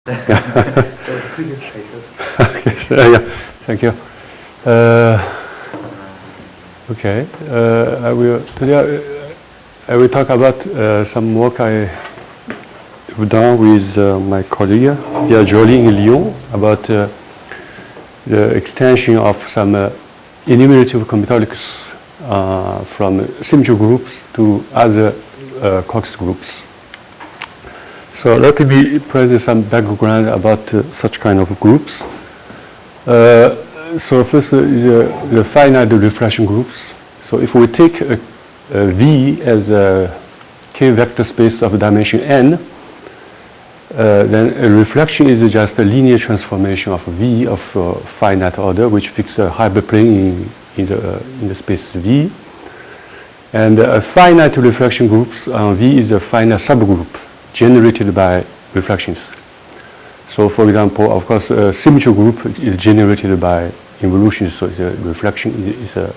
That was the previous paper. Okay, so, yeah, thank you. Okay, today I will talk about some work I have done with my colleague Pierre Joly in Lyon about the extension of some enumerative combinatorics from symmetry groups to other Cox groups. So let me present some background about such kind of groups. So first is the finite refraction groups. So if we take a V as a k-vector space of dimension n, then a reflection is just a linear transformation of V of finite order, which fixes a hyperplane in the space V. And a finite reflection groups on V is a finite subgroup generated by refractions. So for example, of course, a symmetry group is generated by involution, so the reflection is an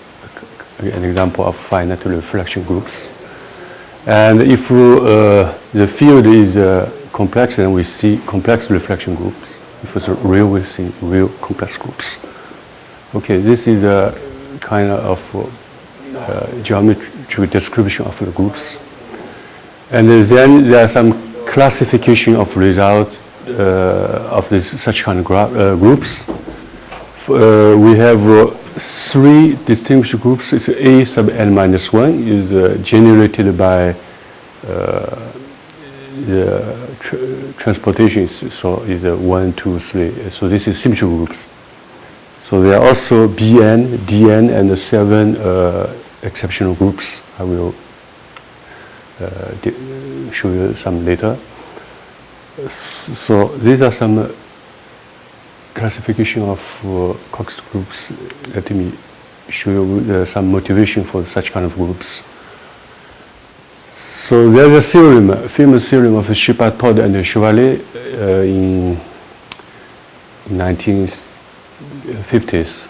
example of finite reflection groups. And if the field is complex, then we see complex reflection groups. If it's real, we see real complex groups. Okay, this is a kind of geometric description of the groups. And then there are some classification of results of such kind of groups. We have three distinguished groups. It's A sub n minus 1 is generated by the transportations, so is 1, 2, 3. So this is symmetry groups. So there are also Bn, Dn, and 7 exceptional groups. I will show you some later. So these are some classification of Cox groups. Let me show you some motivation for such kind of groups. So there's a theorem, a famous theorem of Shepard, Todd, and Chevalier in 1950s.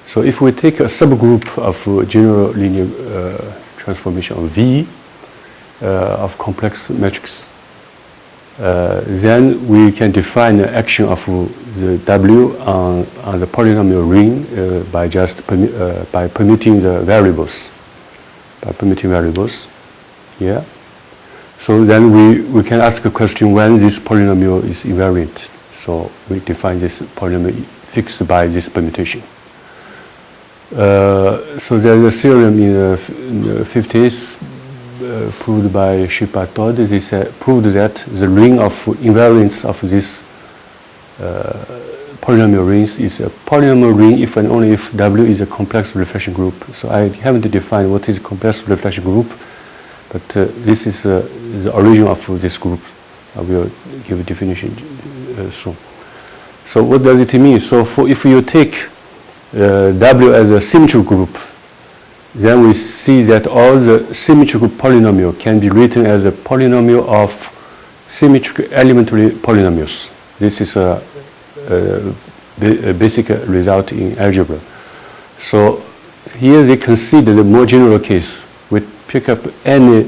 So if we take a subgroup of general linear transformation of V of complex matrix, then we can define the action of the W on the polynomial ring by just by permitting the variables. By permitting variables, yeah. So then we can ask a question when this polynomial is invariant. So we define this polynomial fixed by this permutation. So there's a theorem in the 50s proved by Shepard, Todd. They proved that the ring of invariance of this polynomial rings is a polynomial ring if and only if W is a complex reflection group. So I haven't defined what is a complex reflection group, but this is the origin of this group. I will give a definition soon. So what does it mean? So if you take W as a symmetry group, then we see that all the symmetrical polynomial can be written as a polynomial of symmetric elementary polynomials. This is a basic result in algebra. So here they consider the more general case. We pick up any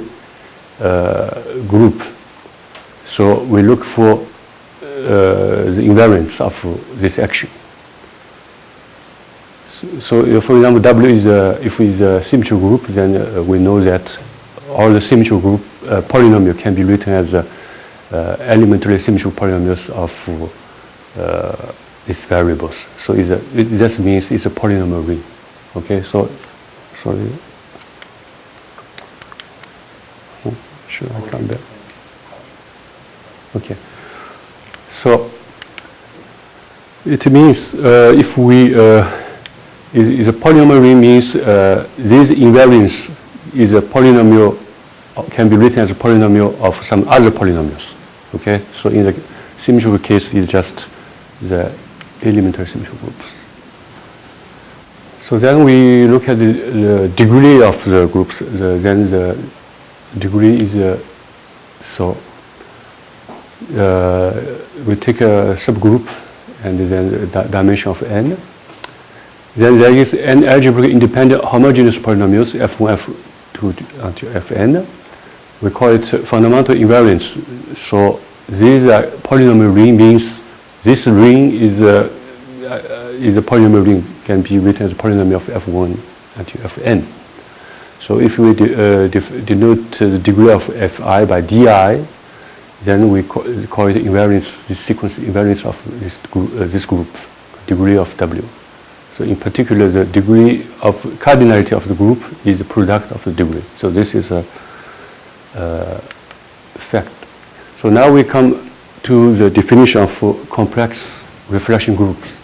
group. So we look for the invariance of this action. So for example, W is if it's a symmetry group, then we know that all the symmetry group polynomial can be written as elementary symmetrical polynomials of these variables. So it just means it's a polynomial ring. Okay, so sorry. Should I come back? Okay. So it means if we is a polynomial ring means this invariance is a polynomial, can be written as a polynomial of some other polynomials. Okay, so in the symmetrical case, it's just the elementary symmetrical groups. So then we look at the degree of the groups. Then the degree is so we take a subgroup and then the dimension of n. Then there is n algebraic independent homogeneous polynomials f1, f2 until fn. We call it fundamental invariance. So these are polynomial ring means this ring is a polynomial ring, can be written as a polynomial of F1 until Fn. So if we denote the degree of Fi by di, then we call it invariance, this sequence invariance of this group, degree of W. So in particular, the degree of cardinality of the group is the product of the degree. So this is a fact. So now we come to the definition of complex reflection groups.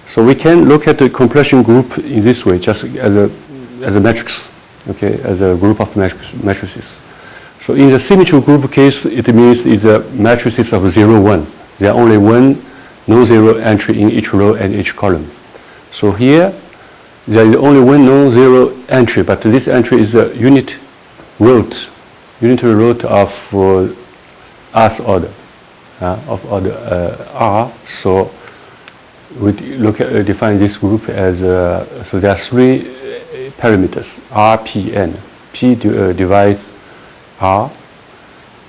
So we can look at the completion group in this way, just as a matrix, okay, as a group of matrices. So in the symmetrical group case, it means it's a matrices of 0, 1. There are only one non-zero entry in each row and each column. So here, there is only one non-zero entry, but this entry is a unitary root of R's order, of order R. So we define this group as, so there are three parameters, R, P, N. P divides R,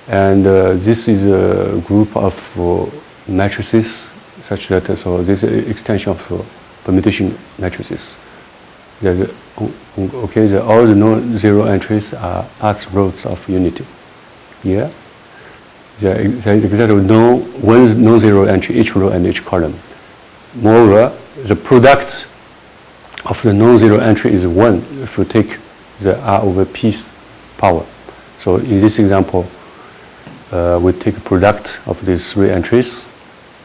and this is a group of matrices such that, so this is an extension of permutation matrices. Okay, all the non-zero entries are R's rows of unity. Yeah, there is exactly one non-zero entry each row and each column. Moreover, the product of the non-zero entry is 1 if you take the R over P's power. So in this example, we take the product of these three entries.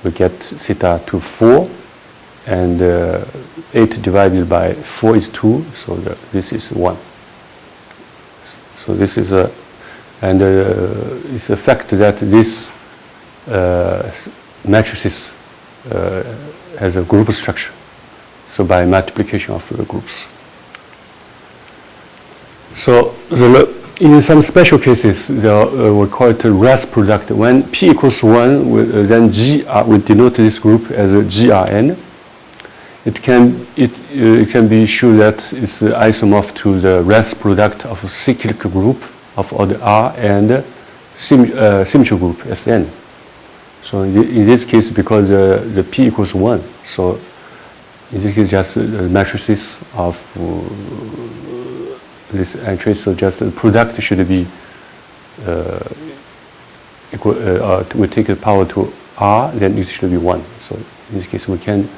We get theta to 4, and 8 divided by 4 is 2, so this is 1. So this is it's a fact that this matrices has a group structure. So by multiplication of the groups. So in some special cases, we call it a RAS product. When P equals 1, then we denote this group as a GRN. It can be sure that it's isomorph to the RAS product of a cyclic group of order R and symmetrical group Sn. So in this case, because the P equals 1, so in this case just matrices of this entry, so just the product should be equal, we take the power to R, then it should be 1. So in this case we can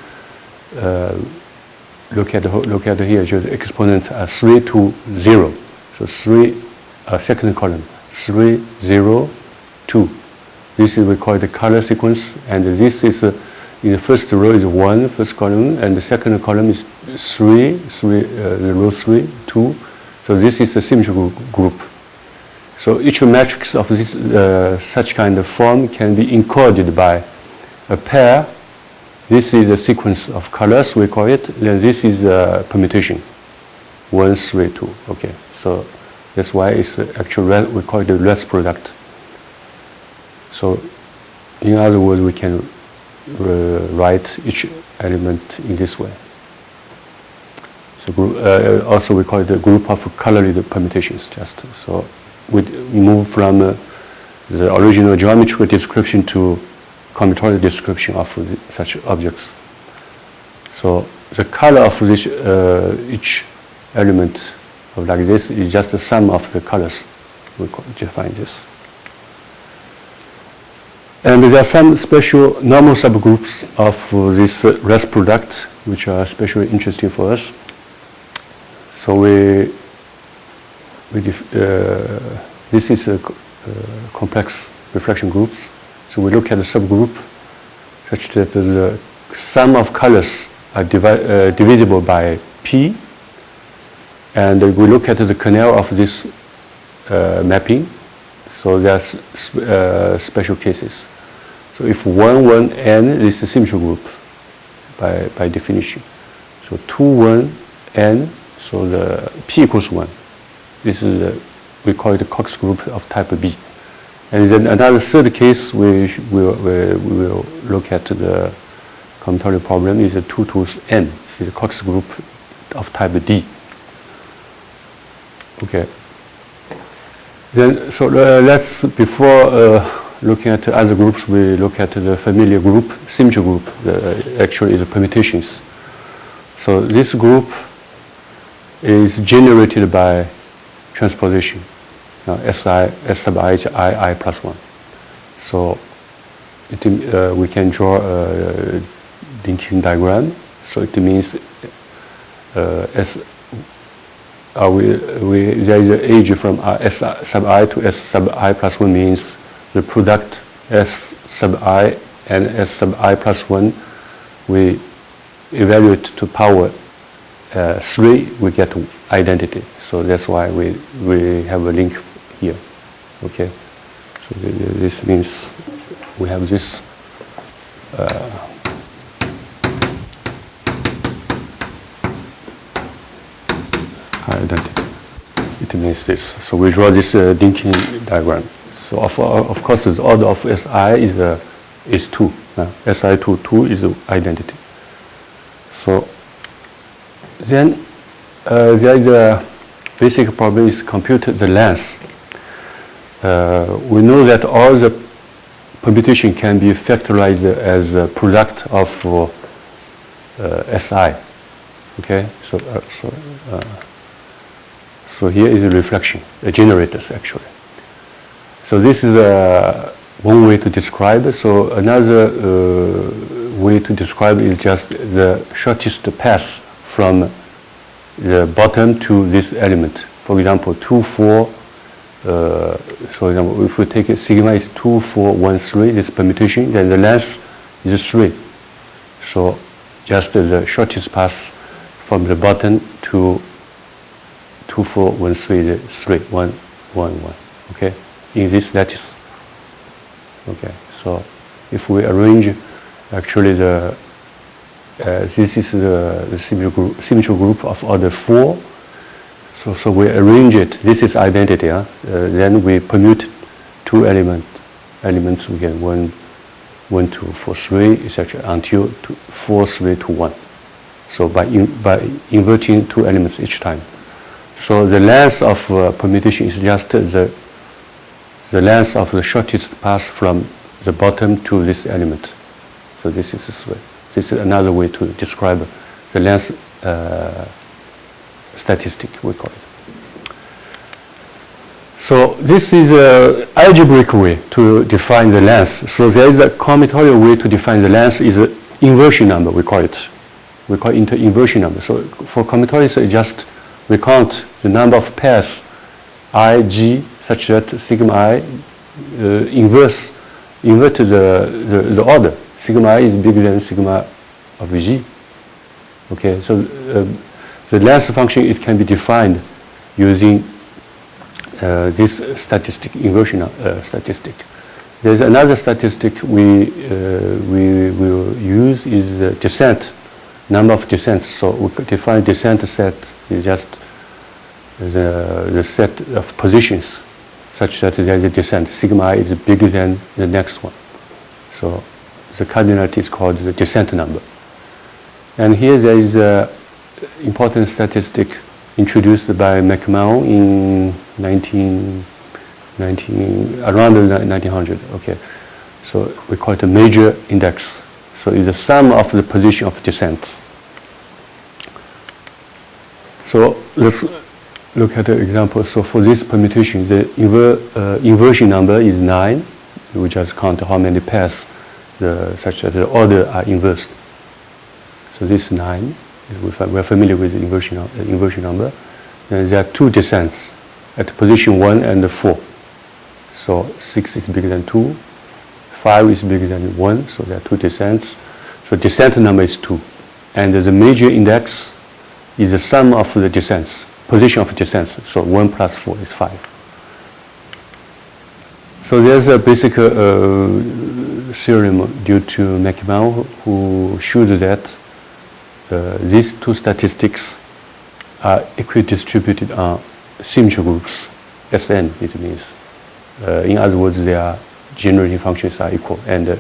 look at here, just exponents are 3 to 0. So 3, second column, 3, 0, 2. This is we call it the color sequence, and this is in the first row is 1, first column, and the second column is 3, the row 3, 2. So this is a symmetrical group. So each matrix of this such kind of form can be encoded by a pair. This is a sequence of colors, we call it. Then this is a permutation, 1, 3, 2. Okay, so that's why it's actually we call it the RAS product. So in other words, we can write each element in this way. So also we call it the group of colored permutations. Just so we move from the original geometrical description to combinatorial description of such objects. So the color of this each element of like this is just the sum of the colors. We define this. And there are some special normal subgroups of this RAS product, which are especially interesting for us. So this is a complex refraction groups. So we look at a subgroup such that the sum of colors are divisible by P, and we look at the kernel of this mapping. So there's special cases. So if 1, 1, n is a symmetrical group by definition. So 2, 1, n, so the P equals 1. This is we call it the Cox group of type B. And then another third case we will look at the combinatorial problem is a 2 to n, is a Cox group of type D. Okay. Then so let's looking at other groups, we look at the familiar group, symmetry group, actually is the permutations. So this group is generated by transposition, Si, S sub I plus 1. So we can draw a linking diagram. So it means there is an edge from S sub I to S sub I plus 1 means the product S sub I and S sub I plus 1, we evaluate to power 3, we get identity. So that's why we have a link here. Okay. So this means we have this identity. It means this. So we draw this linking diagram. So of course, the order of Si is 2. Si 2 is the identity. So then there is a basic problem is compute the length. We know that all the permutation can be factorized as a product of Si. Okay, so here is a reflection, the generators actually. So this is one way to describe. So another way to describe is just the shortest path from the bottom to this element. For example, 2, 4. For example, if we take it, sigma is 2, 4, 1, 3, this permutation, then the length is 3. So just the shortest path from the bottom to 2, 4, 1, 3, the 3, 1, 1, 1. Okay, in this lattice. Okay, so if we arrange, actually this is the symmetry group of order 4. So we arrange it. This is identity. Then we permute 2 elements. We get 1, 2, 4, 3, etc. until 4, 3 to 1. So by inverting 2 elements each time. So the length of permutation is just the length of the shortest path from the bottom to this element. So this is this way. This is another way to describe the length statistic, we call it. So this is an algebraic way to define the length. So there is a combinatorial way to define the length is an inversion number, we call it. We call it inversion number. So for combinatorial, so just we count the number of pairs I, G, such that sigma I invert the order. Sigma I is bigger than sigma of G. Okay, so the length function, it can be defined using this statistic, inversion statistic. There's another statistic we will use is the descent, number of descents. So we could define descent set is just the set of positions such that there is a descent. Sigma I is bigger than the next one. So the cardinality is called the descent number. And here there is an important statistic introduced by McMahon in around 1900. Okay, so we call it a major index. So it's the sum of the position of descents. So let's look at the example. So for this permutation, the inversion number is 9. We just count how many pairs such that the order are inversed. So this 9. We're familiar with the inversion number. And there are 2 descents at position 1 and 4. So 6 is bigger than 2. 5 is bigger than 1. So there are 2 descents. So descent number is 2. And the major index is the sum of the descents, position of descents. So 1 plus 4 is 5. So there's a basic theorem due to McMahon who shows that these 2 statistics are equidistributed on symmetry groups, Sn it means. In other words, their generating functions are equal and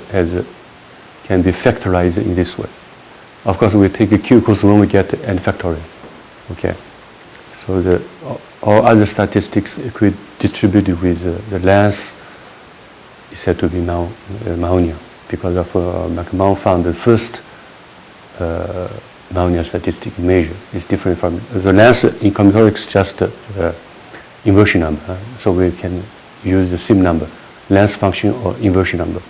can be factorized in this way. Of course, we take a Q equals 1, we get n factorial. Okay. So all other statistics equidistributed with the length is said to be now Mahonian, because of McMahon found the first Mahonian statistic measure is different from the length in combinatorics, just inversion number. So we can use the sim number, length function or inversion number.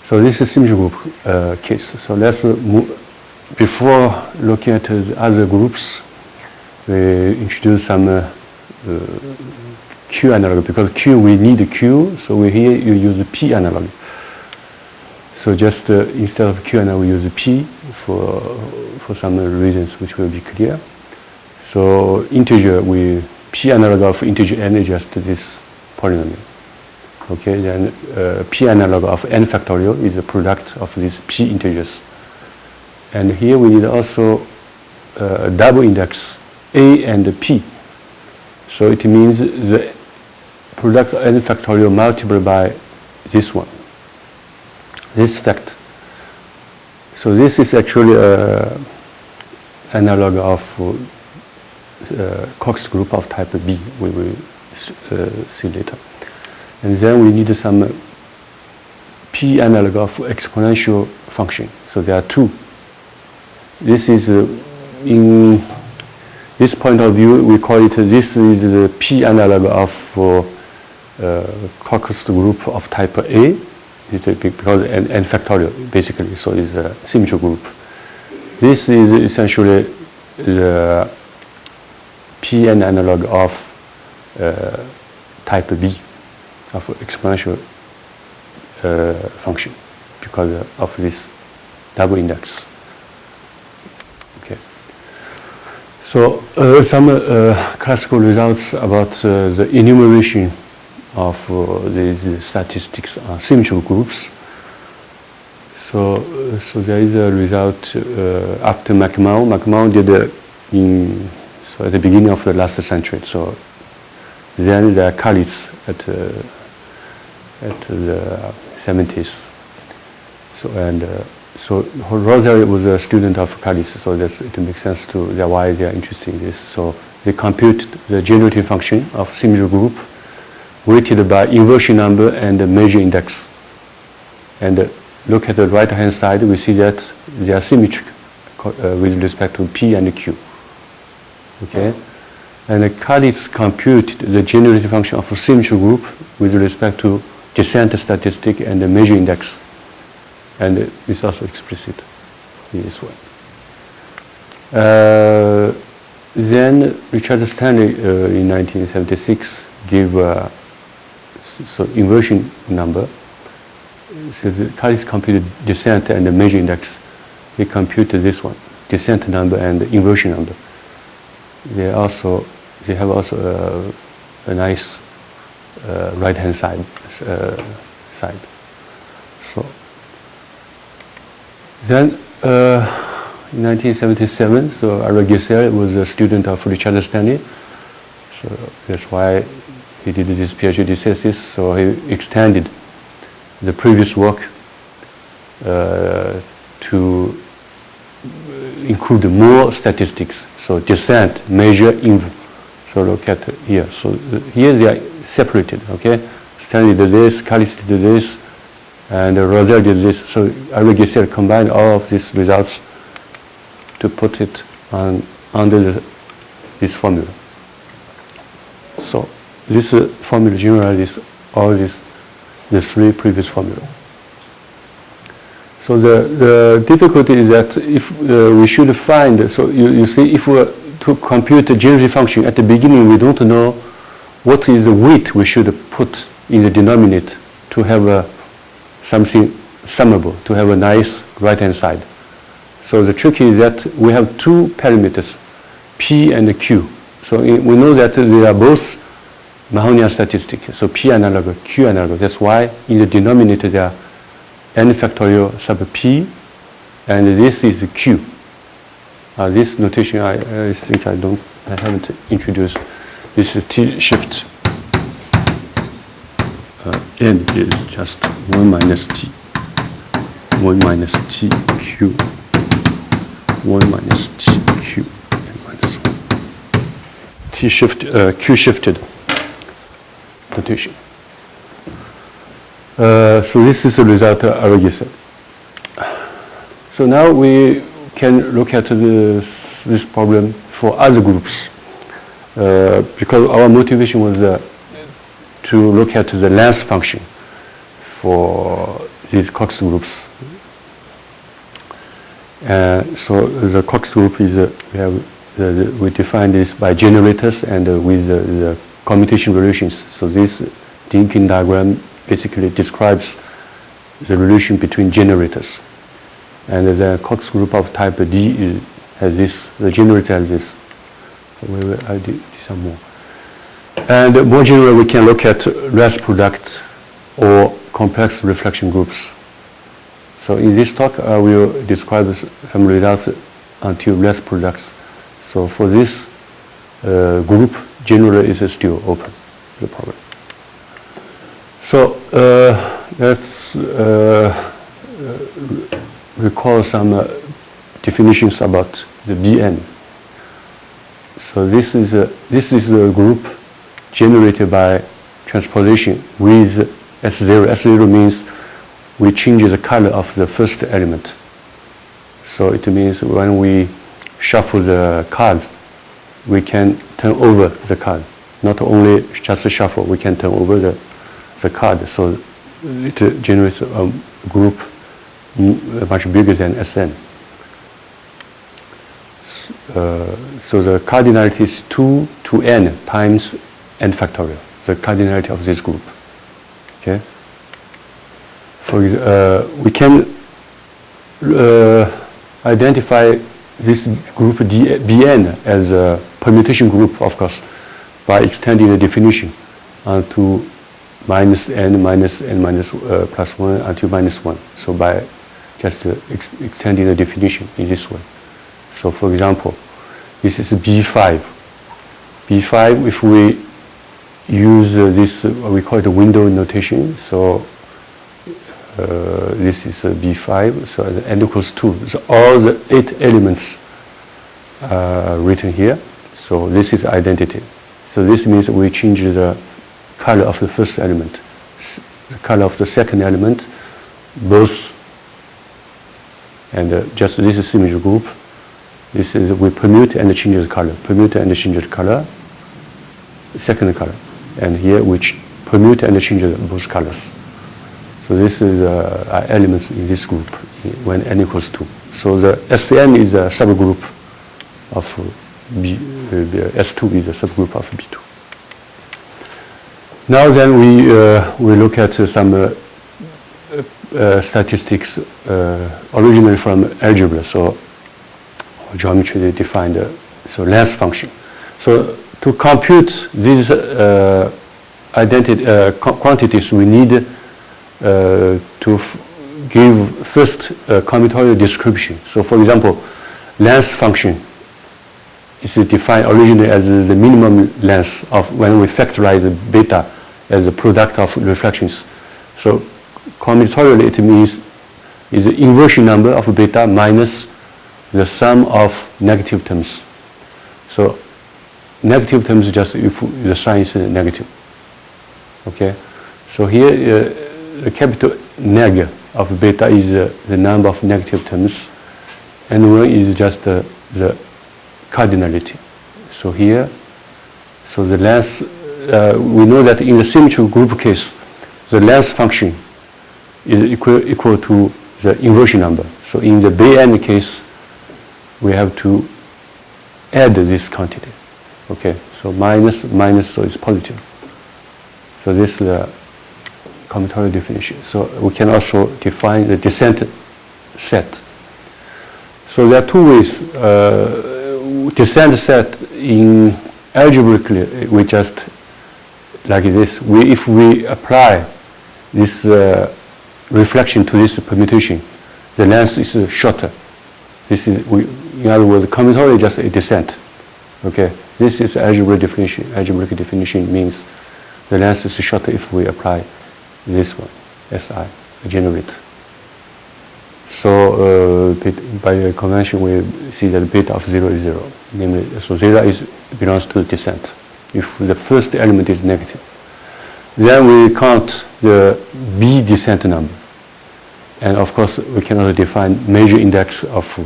So this is symmetry group case. So let's move. Before looking at the other groups, we introduce some Q analog, because Q, we need Q, so here you use P analog. So just instead of Q analog, we use P for some reasons which will be clear. So integer, P analog of integer n is just this polynomial. Okay, then P analog of n factorial is the product of these P integers. And here we need also a double index A and P. So it means the product of n factorial multiplied by this one, this fact. So this is actually analog of Cox group of type B, we will see later. And then we need some P analog of exponential function. So there are two. This is in this point of view, we call it, this is the P analog of Cox group of type A, because n factorial basically, so it's a symmetry group. This is essentially the Pn analog of type B of exponential function because of this double index. Okay. So some classical results about the enumeration of these statistics on symmetry groups. So there is a result after McMahon. McMahon did at the beginning of the last century. So then the KAIST at the 70s. So Rosary was a student of KAIST, so it makes sense to why they are interested in this. So they compute the generative function of symmetry group weighted by inversion number and the measure index. And look at the right-hand side, we see that they are symmetric with respect to P and Q. Okay, and the KAIST computed the generative function of a symmetry group with respect to descent statistic and the measure index, and it's also explicit in this way. Then Richard Stanley in 1976 gave so inversion number. So the KAIST computed descent and the measure index. He computed this one, descent number and the inversion number. They have also a nice right-hand side. So then in 1977, so Ara Gesell was a student of Richard Stanley. So that's why he did this PhD thesis. So he extended the previous work to include more statistics. So descent, measure, inversion. So look at here. So here they are separated. Okay, Stanley did this, KAIST did this, and Rosel did this. So Ara Gesell combined all of these results to put it under this formula. So this formula generalizes all the three previous formula. So the difficulty is that if we should find, so you see, if we were to compute the generative function at the beginning, we don't know what is the weight we should put in the denominator to have something summable, to have a nice right-hand side. So the trick is that we have two parameters, P and Q. So we know that they are both Mahonian statistics. So P analog, Q analog. That's why in the denominator there are n factorial sub P, and this is Q. This notation I think I haven't introduced. This is T shift. N is just 1 minus T. 1 minus T Q. 1 minus T Q. And minus 1. T shift, Q shifted notation. So this is the result I already said. So now we can look at this problem for other groups, because our motivation was to look at the length function for these Cox groups. So the Cox group is we define this by generators and with the commutation relations. So this Dinkin diagram basically describes the relation between generators. And the Cox group of type D has this, the generator has this. So we will add some more. And more generally, we can look at rest product or complex reflection groups. So in this talk, I will describe some results until rest products. So for this group, generally is still open, the problem. So let's recall some definitions about the Bn. So this is a group generated by transposition with S0. S0 means we change the color of the first element. So it means when we shuffle the cards, we can turn over the card. Not only just shuffle, we can turn over the card. So it generates a group much bigger than Sn. So the cardinality is 2 to n times n factorial, the cardinality of this group. Okay. We can identify this group Bn as a permutation group, of course, by extending the definition to minus n plus 1 until minus 1. So by just extending the definition in this way. So for example, this is B5. B5, if we use this, we call it a window notation. So this is B5, so n equals 2. So all the 8 elements are written here. So this is identity. So this means we change the color of the first element, the color of the second element, both, and just this is symmetry group. This is we permute and change the color, permute and change the color, second color, and here we permute and change both colors. So this is elements in this group when n equals 2. So the Sn is a subgroup of S2 is a subgroup of B2. Now then we look at some statistics originally from algebra. So geometry defined so length function. So to compute these quantities, we need to give first combinatorial description. So for example, length function is defined originally as the minimum length of when we factorize beta as a product of reflections. So combinatorially it means is the inversion number of beta minus the sum of negative terms. So negative terms just if the sign is negative. Okay, so here the capital neg of beta is the number of negative terms, and 1 is just the cardinality. So here, so the length, we know that in the symmetry group case, the length function is equal to the inversion number. So in the Bn case, we have to add this quantity. Okay, so minus, so it's positive. So this is the combinatorial definition. So we can also define the descent set. So there are two ways. Descent set in algebraically, we just like this. If we apply this reflection to this permutation, the length is shorter. This is, in other words, combinatorial is just a descent. Okay, this is algebraic definition. Algebraic definition means the length is shorter if we apply this one, SI, generate. So by convention, we see that beta of 0 is 0. Namely, so 0 belongs to descent if the first element is negative. Then we count the B descent number. And of course, we can also define major index of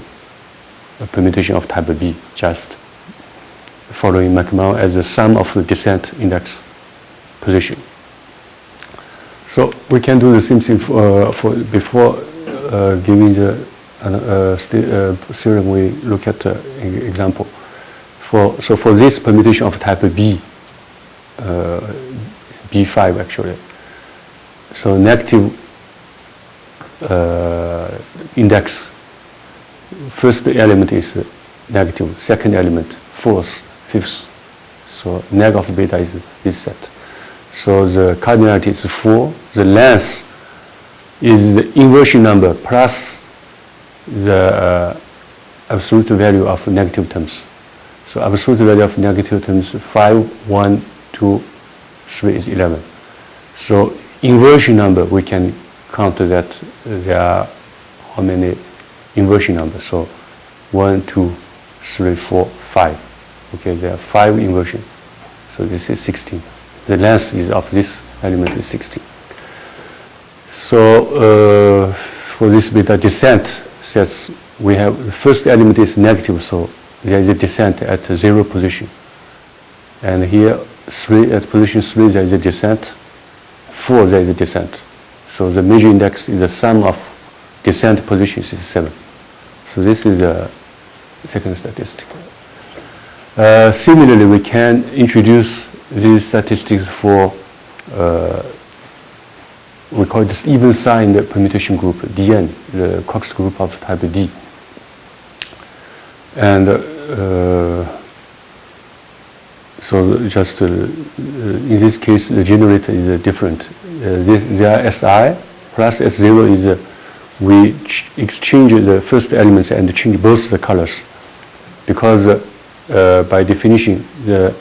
a permutation of type B, just following McMahon as the sum of the descent index position. So we can do the same thing before giving the theorem. We look at the example. So for this permutation of type B, B5 actually. So negative index. First element is negative. Second element, fourth, fifth. So neg of beta is this set. So the cardinality is 4. The length is the inversion number plus the absolute value of negative terms. So absolute value of negative terms 5, 1, 2, 3 is 11. So inversion number, we can count that there are how many inversion numbers. So 1, 2, 3, 4, 5. Okay, there are 5 inversion. So this is 16. The length is of this element is 16. So for this beta descent sets, we have the first element is negative, so there is a descent at 0 position. And here, 3 at position 3, there is a descent. 4, there is a descent. So the major index is the sum of descent positions is 7. So this is the second statistic. Similarly, we can introduce these statistics for we call it this even signed permutation group, Dn, the Cox group of type D. And so just in this case, the generator is different. There Si plus S0 is we exchange the first elements and change both the colors, because by definition, the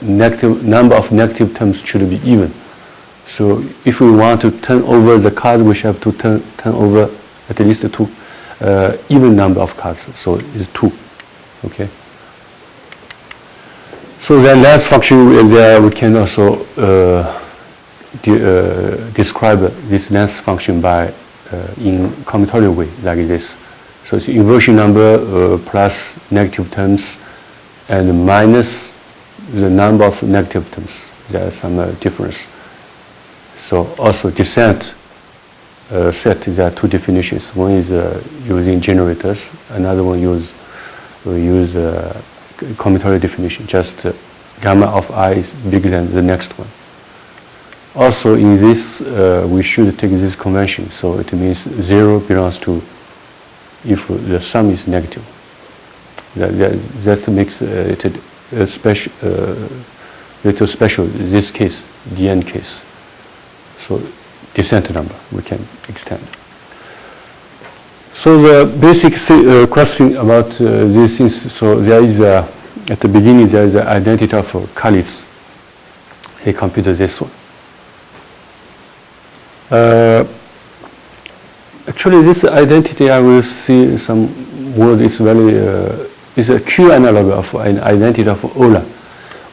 number of negative terms should be even. So if we want to turn over the cards, we have to turn over at least 2 even number of cards. So it's 2. Okay. So the last function there, we can also describe this length function by in combinatorial way like this. So it's inversion number plus negative terms and minus the number of negative terms. There is some difference. So also descent set, there are 2 definitions. One is using generators. Another one we use combinatorial definition. Just gamma of I is bigger than the next one. Also in this, we should take this convention. So it means 0 belongs to if the sum is negative. That makes it a special, little special in this case, the end case. So descent number we can extend. So the basic question about these things. So there is at the beginning there is the identity of Kalitz. He computed this one. Actually, this identity I will see some word is very is a Q analog of an identity of Ola.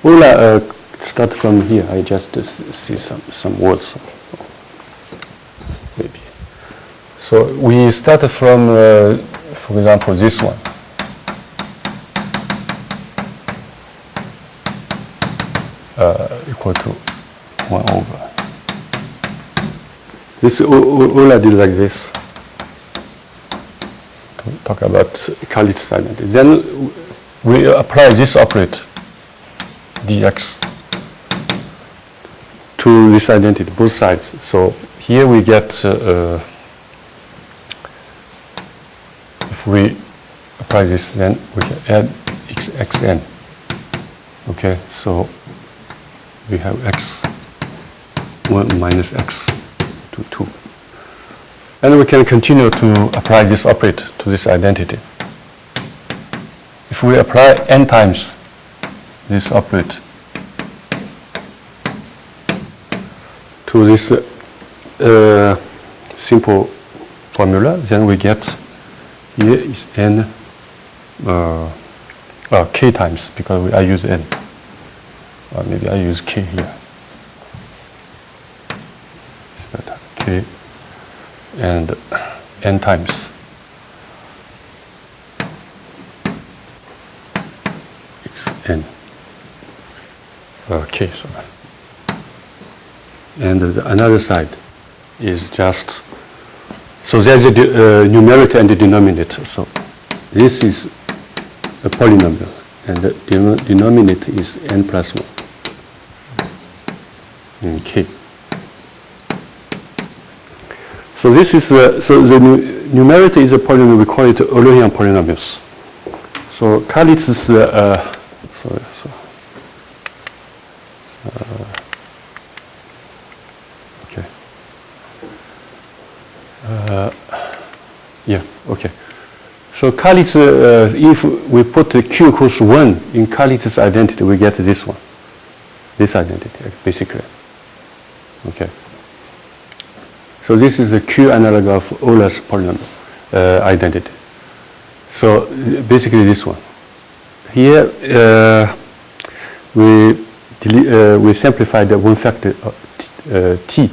Ola start from here. I just see some words. Maybe. So we start from, for example, this one. Equal to 1 over. This Ola did like this. Talk about Kalitz identity. Then we apply this operator, dx, to this identity, both sides. So here we get, if we apply this, then we can add xn. Okay, so we have x1 minus x to 2. And we can continue to apply this operator to this identity. If we apply n times this operator to this simple formula, then we get here is n k times, because I use n. Maybe I use k here. okay, and n times xn. Okay, so and another side is just, so there's a numerator and a denominator. So this is a polynomial, and the denominator is n plus 1. Okay. So this is so the numerator is a polynomial. We call it Eulerian polynomials. So KAIST is okay. Yeah. Okay. So KAIST, if we put q equals 1 in KAIST's identity, we get this one. This identity, basically. Okay. So this is a Q analog of Euler's polynomial identity. So basically this one. Here we simplify the one factor t.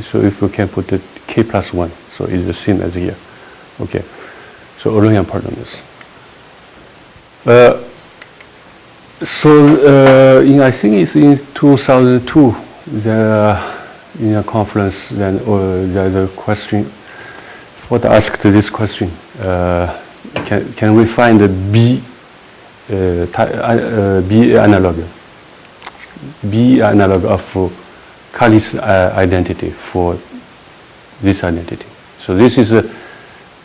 So if we can put the k plus 1, so it's the same as here. Okay. So Eulerian polynomials. I think it's in 2002, in a conference, then there's a question. What asked this question? Can we find a B analog of KAIST identity for this identity? So this is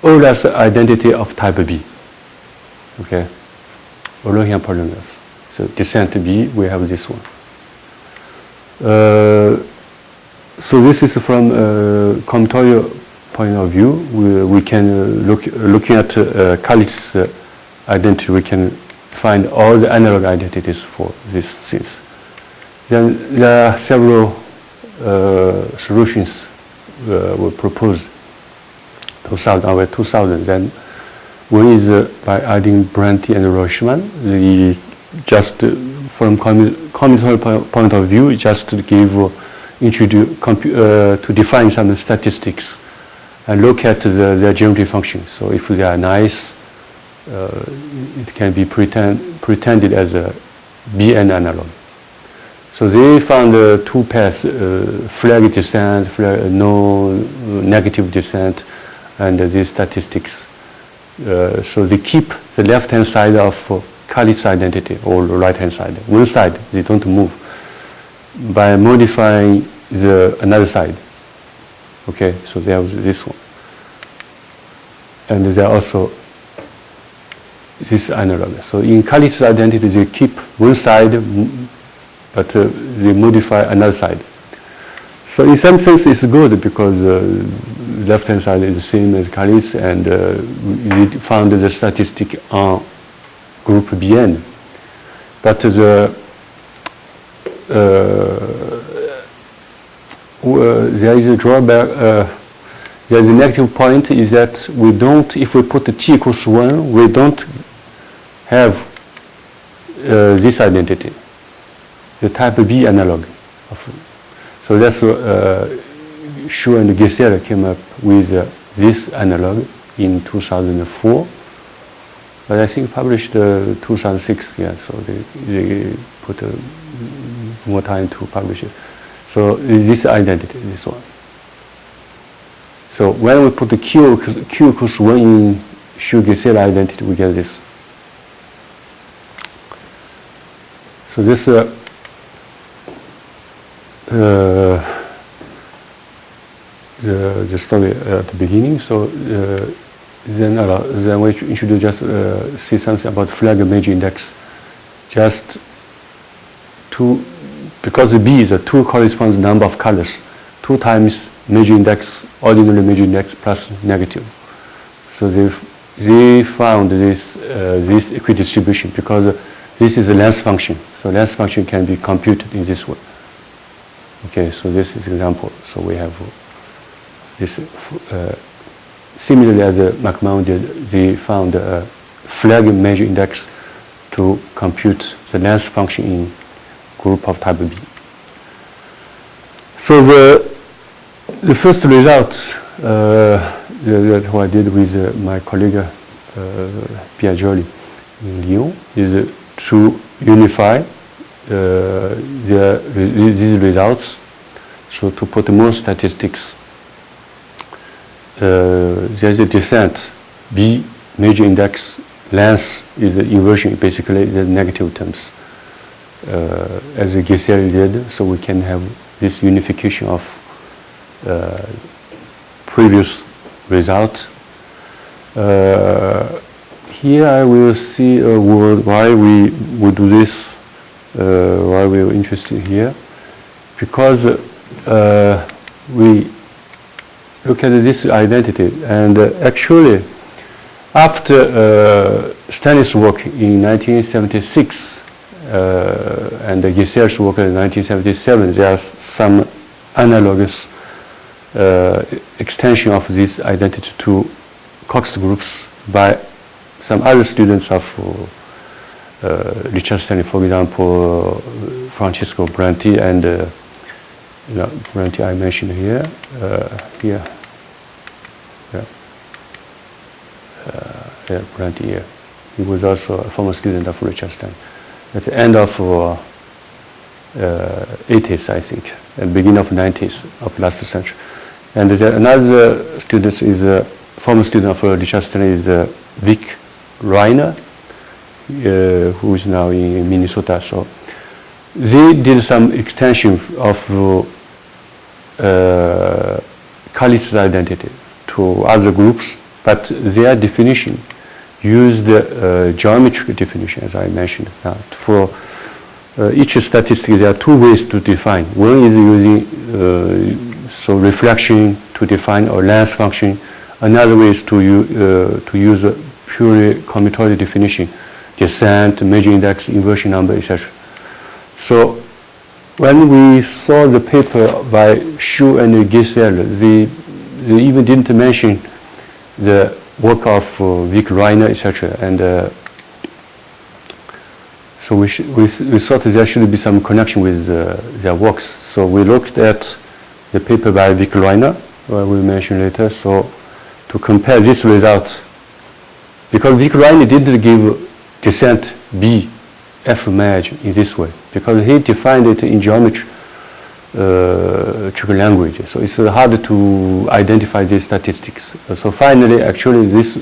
Euler's identity of type B. Okay, Eulerian polynomials. So descent B, we have this one. So this is from combinatorial point of view. We can looking at KAIST identity, we can find all the analog identities for these things. Then there are several solutions were proposed. 2000. Then one is by adding Bronte and Rochman. Just from combinatorial point of view, just to give to define some statistics and look at their geometry functions. So if they are nice, it can be pretended as a Bn analog. So they found two pairs, flag descent, no negative descent, and these statistics. So they keep the left-hand side of KAIST identity, or the right-hand side. One side, they don't move. By modifying the another side. Okay, so there was this one. And there are also this analog. So in KAIST identity, they keep one side, but they modify another side. So in some sense, it's good because left-hand side is the same as KAIST, and we found the statistic on group Bn. But there is a drawback. The negative point is that we don't, if we put the t equals 1, we don't have this identity, the type B analog. So that's Shu and Gesser came up with this analog in 2004. But I think published 2006, yeah, so they put more time to publish it. So this identity, this one. So when we put the Q equals 1 in Shu-Gesell identity, we get this. So this the story at the beginning. So then we should just say something about flag major index. Just two, because the B is a 2 corresponds number of colors, 2 times major index, ordinary major index plus negative. So they found this equidistribution because this is a length function. So length function can be computed in this way. Okay, so this is example. So we have this. Similarly as McMahon did, they found a flag major index to compute the length function in group of type B. So The first result that I did with my colleague Pierre Joly in Lyon is to unify these results, so to put more statistics. There's a descent, B major index, length is the inversion, basically the negative terms, as Giselle did, so we can have this unification of previous result. Here I will see why we do this, why we are interested here, because we look at this identity, and actually after Stanley's work in 1976 and Giselle's work in 1977, there are some analogous extension of this identity to Cox groups by some other students of Richard Stanley, for example, Francesco Bronte and Bronte I mentioned here, Bronte here. He was also a former student of Richard Stanley. At the end of 80s, I think, and beginning of 90s of last century. And another student is a former student of Richard Stanley is Vic Reiner, who is now in Minnesota. So they did some extension of KAIST identity to other groups, but their definition used geometric definition, as I mentioned. For each statistic, there are two ways to define. One is using refraction to define a length function. Another way is to use a purely combinatorial definition, descent, major index, inversion number, etc. So when we saw the paper by Xu and Giselle, they even didn't mention the work of Vic Reiner, etc. And so we thought there should be some connection with their works. So we looked at the paper by Vic Reiner, we mention later, so to compare this result, because Vic Reiner didn't give descent B F merge in this way, because he defined it in geometry language, so it's hard to identify these statistics. So finally, actually, this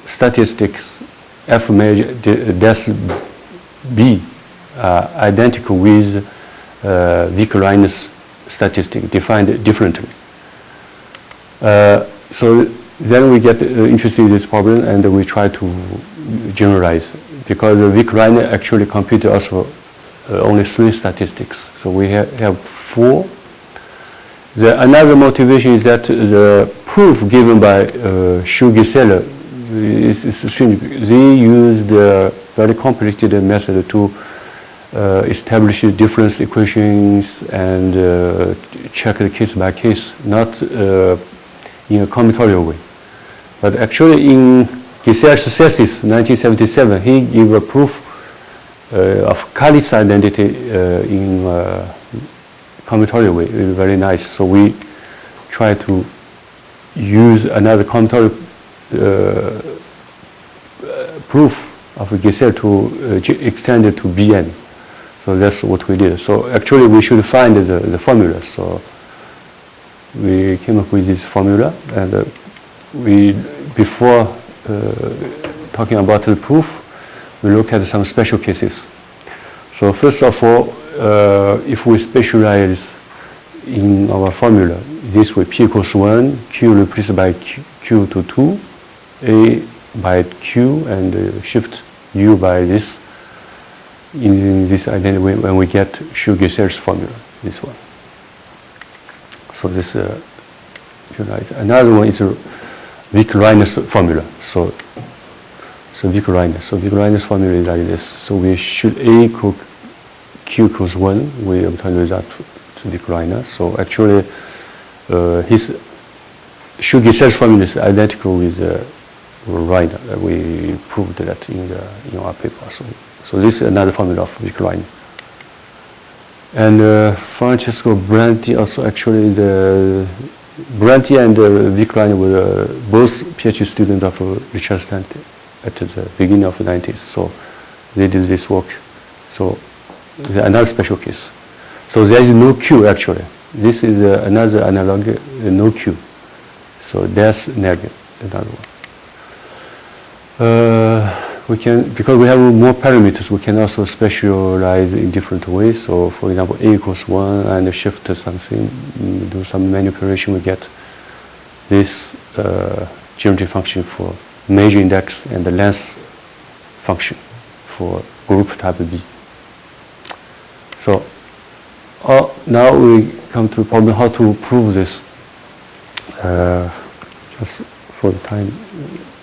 statistics F merge des B are identical with Vic Reiner's statistic, defined differently. So then we get interested in this problem, and we try to generalize, because Vic Reiner actually computed also only 3 statistics. So we have 4. Another motivation is that the proof given by Xu Giselle is strange. They used a very complicated method to establish difference equations and check the case by case, not in a combinatorial way. But actually in Giselle's thesis, 1977, he gave a proof of KAIST identity in combinatorial way. Very nice. So we try to use another combinatorial proof of Giselle to extend it to Bn. So that's what we did. So actually we should find the formula. So we came up with this formula, and before talking about the proof, we look at some special cases. So first of all, if we specialize in our formula this way, P equals 1, Q replaced by Q to 2, A by Q, and shift U by this, in this identity when we get Xu Giselle's formula, this one. So this another one is Vic Reiner's formula. So Vic Reiner. So Vic Reiner's formula is like this. So we should A equal Q equals 1. We obtain the result to Vic Reiner. So actually, his Xu Giselle's formula is identical with Reiner. We proved that in our paper. So this is another formula of Vic Reiner. And Francesco Bronte also, actually, the Bronte and Vic-Klein were both PhD students of Richard Stern at the beginning of the 90s. So they did this work. So another special case. So there is no Q, actually. This is another analog, no Q. So that's negative, another one. We can, because we have more parameters, we can also specialize in different ways. So for example, A equals 1 and shift to something, do some manipulation, we get this geometry function for major index and the length function for group type B. So now we come to the problem how to prove this. Just for the time,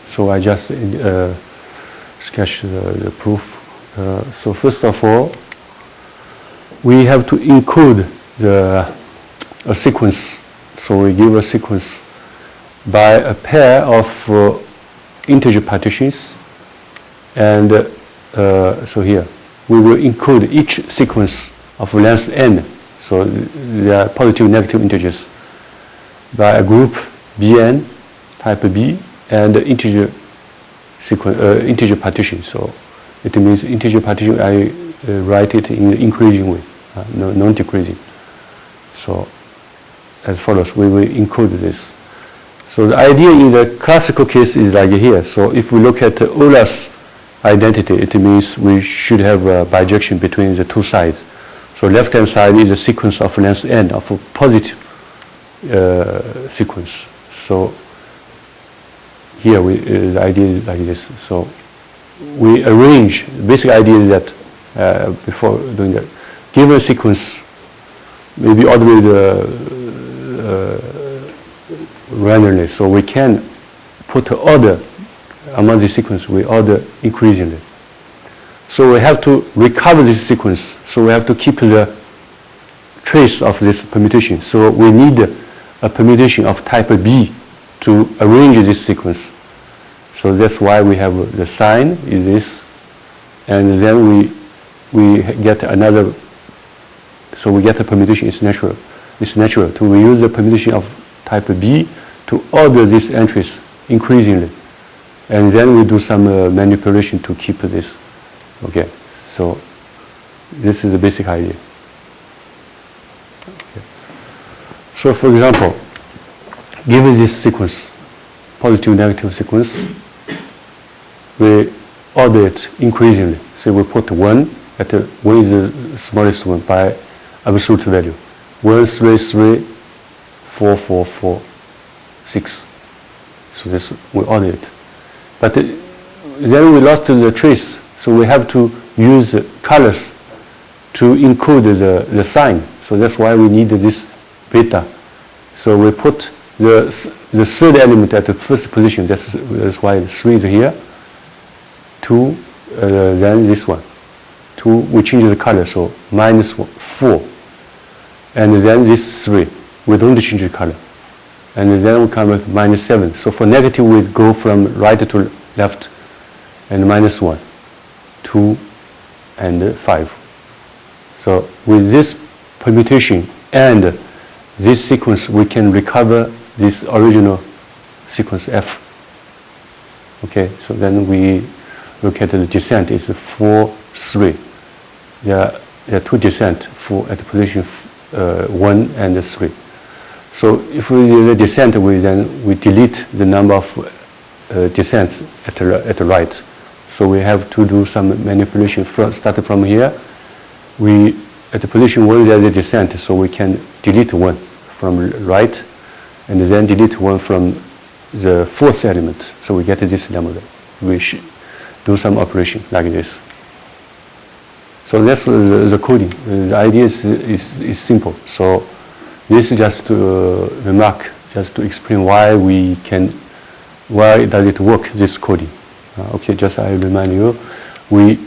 so I just sketch the proof. So first of all, we have to encode a sequence. So we give a sequence by a pair of integer partitions, and so here we will encode each sequence of length n. So they are positive, negative integers by a group Bn type B and integer sequence, integer partition. So it means integer partition, I write it in the increasing way, non-decreasing. So as follows, we will encode this. So the idea in the classical case is like here. So if we look at Euler's identity, it means we should have a bijection between the two sides. So left-hand side is a sequence of length n of a positive sequence. So here the idea is like this. So we arrange, the basic idea is that before doing that, given a sequence, maybe ordered randomly, so we can put an order among the sequence, we order increasingly. So we have to recover this sequence, so we have to keep the trace of this permutation. So we need a permutation of type B to arrange this sequence. So that's why we have the sign is this, and then we get another, so we get a permutation, it's natural. It's natural to use the permutation of type B to order these entries increasingly. And then we do some manipulation to keep this. Okay, so this is the basic idea. Okay. So for example, given this sequence, positive, negative sequence, we order it increasingly. So we put 1 at 1 is the smallest one by absolute value. 1, 3, 3, 4, 4, 4, 6. So this we order it. But then we lost the trace, so we have to use colors to encode the sign. So that's why we need this beta. So we put the third element at the first position. That's why 3 is here. 2, then this one. 2, we change the color, so minus 4. And then this 3, we don't change the color. And then we come with minus 7. So for negative, we go from right to left, and minus 1, 2, and 5. So with this permutation and this sequence, we can recover this original sequence F. Okay, so then we look at the descent. It's 4, 3. There are two descent at the position 1 and 3. So if we do the descent, we delete the number of descents at the right. So we have to do some manipulation. Starting from here, we at the position 1 there is a descent, so we can delete 1 from right, and then delete 1 from the fourth element. So we get this number. We should do some operation like this. So that's the coding. The idea is simple. So this is just to remark, just to explain why does it work, this coding. Okay, just I remind you, we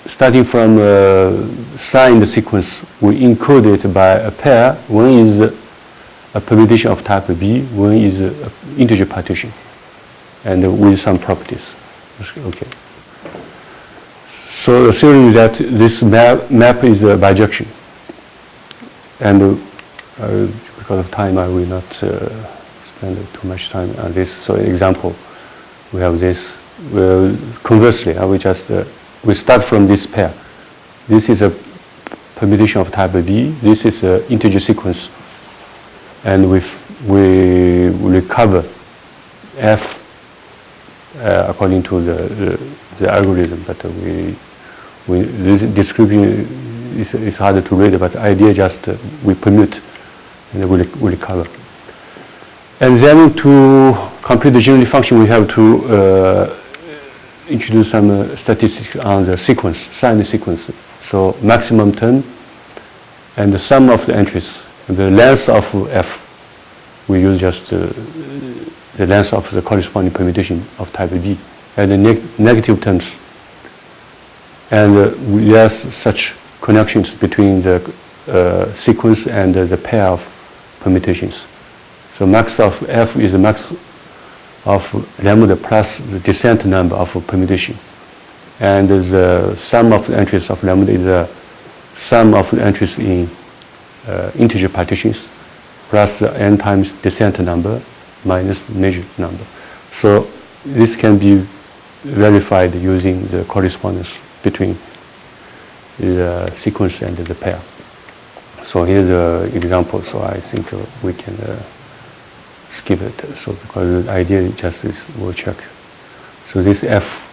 starting from signed sequence, we encode it by a pair. One is a permutation of type B, one is an integer partition, and with some properties. Okay. So the theory is that this map is a bijection. and because of time, I will not spend too much time on this. So, example, we have this. Conversely, I will just we start from this pair. This is a permutation of type B. This is an integer sequence, and we recover F according to the algorithm. But this description is harder to read. But the idea just we permute and we recover. And then to compute the generative function, we have to introduce some statistics on the sequence, signed sequence. So maximum term and the sum of the entries, the length of F. We use just the length of the corresponding permutation of type B, and the negative terms. And there's such connections between the sequence and the pair of permutations. So max of F is the max of lambda plus the descent number of permutation. And the sum of the entries of lambda is the sum of the entries in integer partitions plus the n times descent number minus measure number. So this can be verified using the correspondence between the sequence and the pair. So here's an example. So I think we can skip it. So because the idea just is we'll check. So this F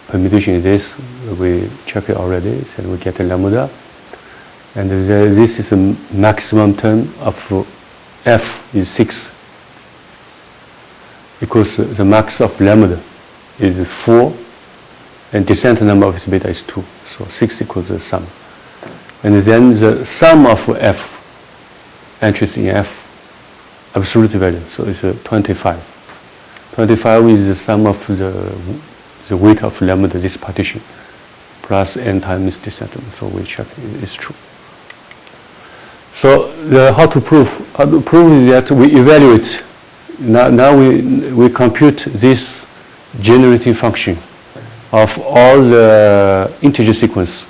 permutation is this. We check it already. So we get a lambda. And this is a maximum term of F is 6. Because the max of lambda is 4 and descent number of its beta is 2. So 6 equals the sum. And then the sum of F entries in F absolute value. So it's 25. 25 is the sum of the weight of lambda, this partition, plus n times descent. So we check it's true. So how to prove is that we evaluate. Now we compute this generative function of all the integer sequence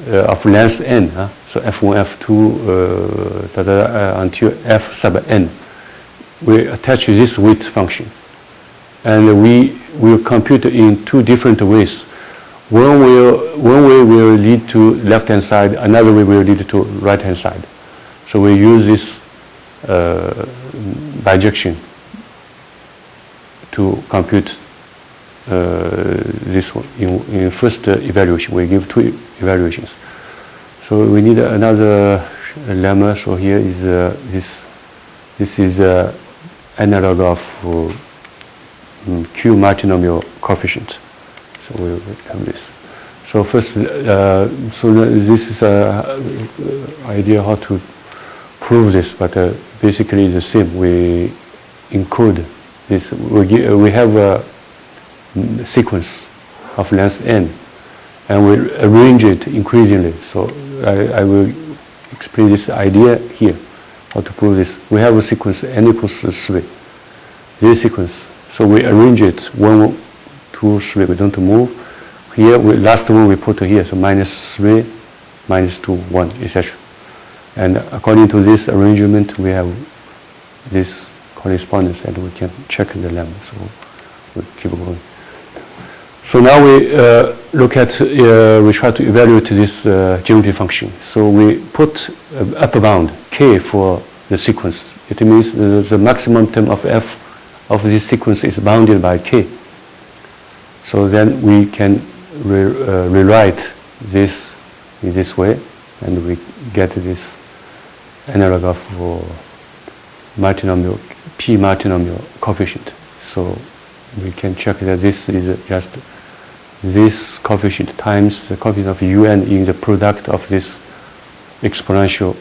of length n. So f1, f2, until f sub n. We attach this weight function, and we will compute in two different ways. One way will lead to left-hand side, another way will lead to right-hand side. So we use this bijection to compute this one. In first evaluation, we give two evaluations. So we need another lemma. So here is this is analog of Q multinomial coefficient. So we have this. So first, so this is idea how to prove this, but basically it's the same. We encode this. We have a sequence of length n, and we arrange it increasingly. So I will explain this idea here, how to prove this. We have a sequence n equals 3. This sequence. So we arrange it 1, 2, 3. We don't move. Here, last one we put here. So -3, -2, 1, etc. And according to this arrangement, we have this correspondence, and we can check the lemma. So we keep going. So now we look at, we try to evaluate this generative function. So we put upper bound k for the sequence. It means the maximum term of f of this sequence is bounded by k. So then we can rewrite this in this way, and we get this analog of multinomial, p multinomial coefficient. So we can check that this is just this coefficient times the coefficient of un in the product of this exponential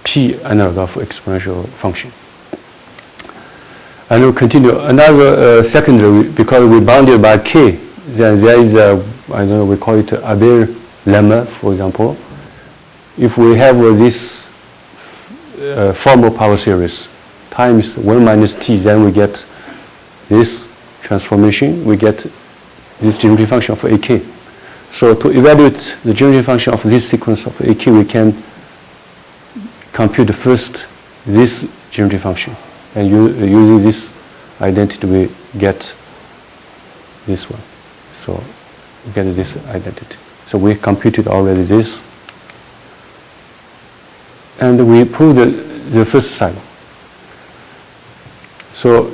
p analog of exponential function. And we'll continue. Another secondary, because we bounded by k, then there is a, I don't know, we call it Abel lemma, for example. If we have this formal power series times 1 minus t, then we get this transformation, we get this generative function of ak. So to evaluate the generative function of this sequence of ak, we can compute first this geometry function, and using this identity we get this one. So we get this identity. So we computed already this, and we proved the first side. So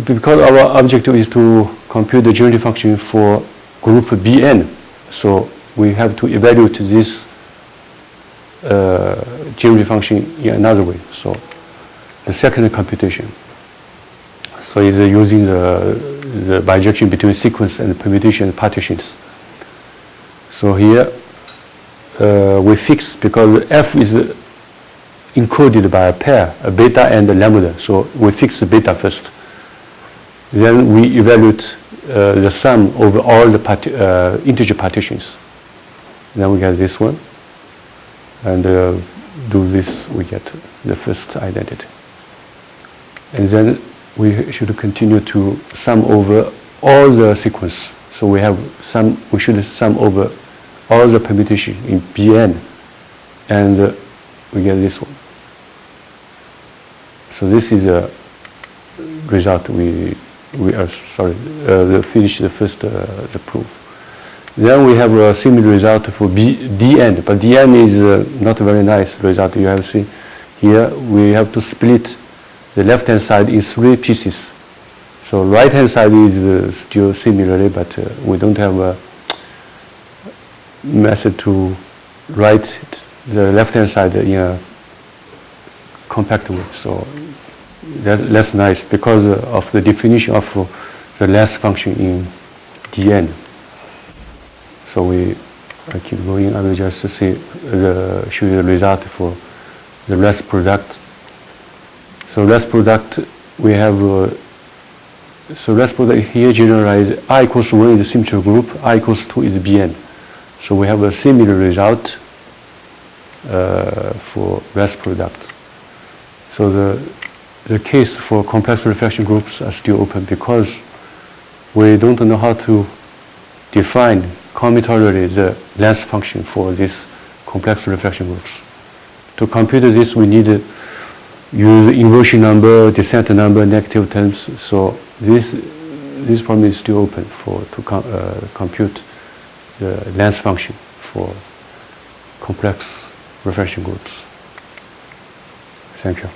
because our objective is to compute the geometry function for group Bn, so we have to evaluate this geometry function in another way. So the second computation. So it's using the bijection between sequence and permutation partitions. So here we fix, because F is encoded by a pair, a beta and a lambda. So we fix the beta first. Then we evaluate the sum over all the integer partitions. Then we get this one. And do this, we get the first identity. And then we should continue to sum over all the sequence. So we should sum over all the permutation in Bn, and we get this one. So this is a result we finish the first the proof. Then we have a similar result for Dn, but Dn is not a very nice result. You have seen here we have to split the left-hand side in 3 pieces. So right-hand side is still similarly, but we don't have a method to write the left-hand side in a compact way. So that's less nice because of the definition of the last function in Dn. So I keep going. I will just show you the result for the rest product. So rest product we have. So rest product here generalize I equals 1 is a symmetrical group, I equals 2 is Bn. So we have a similar result for rest product. So the case for complex refraction groups are still open because we don't know how to define combinatorially the length function for these complex refraction groups. To compute this, we need to use inversion number, descent number, negative terms. So this problem is still open to compute the length function for complex refraction groups. Thank you.